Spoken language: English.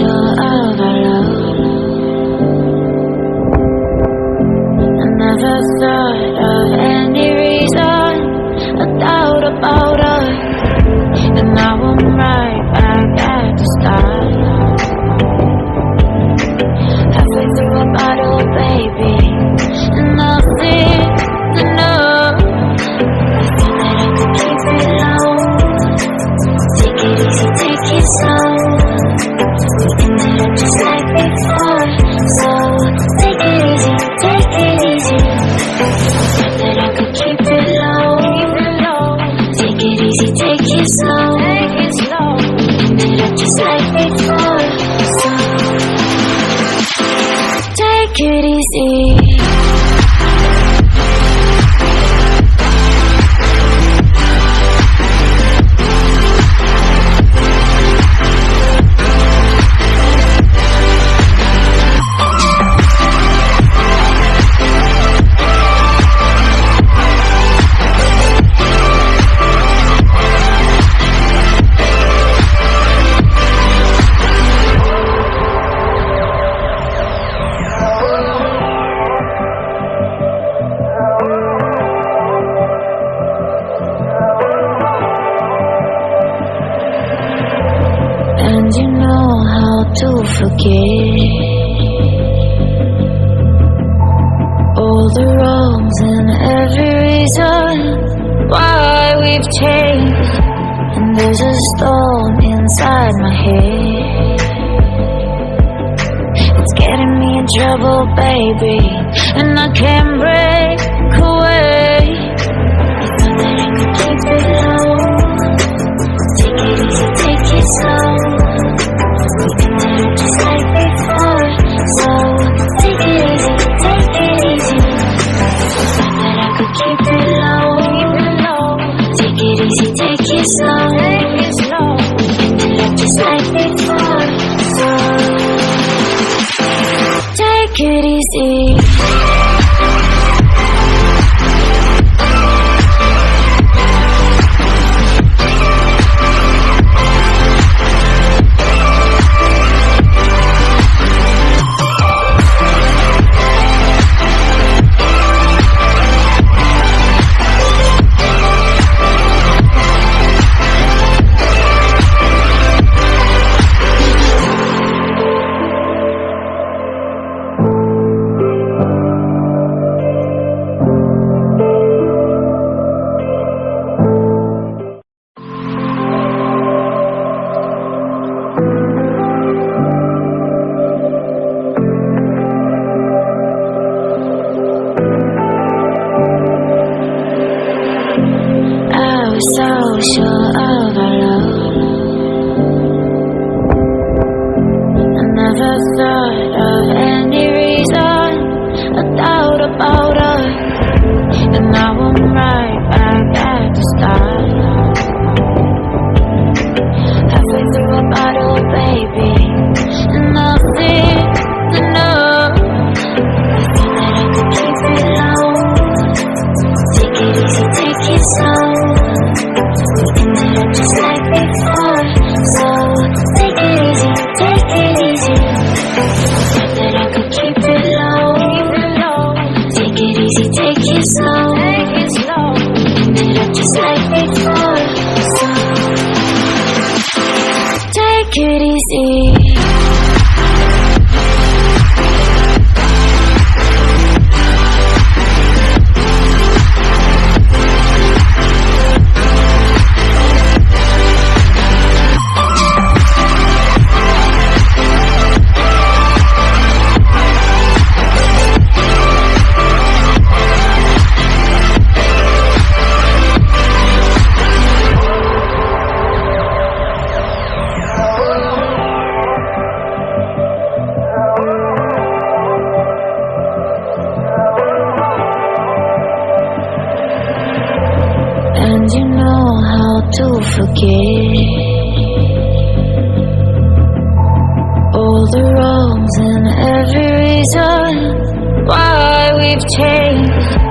sure of our love. I never thought of any reason, a doubt about us, and now I'm right back at the start. Halfway through a bottle, baby, and nothing to know. I thought that I could keep it low. Take it easy, take it slow. We ended up just like before, so take it easy, take it easy. Thought that I could keep it low, take it easy, take it slow. We ended up just like before, so take it easy. And you know how to forget all the wrongs and every reason why we've changed. And there's a storm inside my head, it's getting me in trouble, baby, and I can't break away. I thought that I could keep it low. Take it easy, take it slow. We ended up just like before, so take it easy, take it easy. Thought that I could keep it low. Take it easy, take it slow. We ended up just like before, so take it easy. So sure of our love, I never thought of any reason, a doubt about us, and now I'm right back at the start. Halfway through a bottle, baby, and nothing to know. I thought that I could keep it low. Take it easy, take it slow. We ended up just like before, so take it easy, take it easy. Thought that I could keep it low. Take it easy, take it slow. We ended up just like before, so take it easy. And you know how to forget all the wrongs and every reason why we've changed.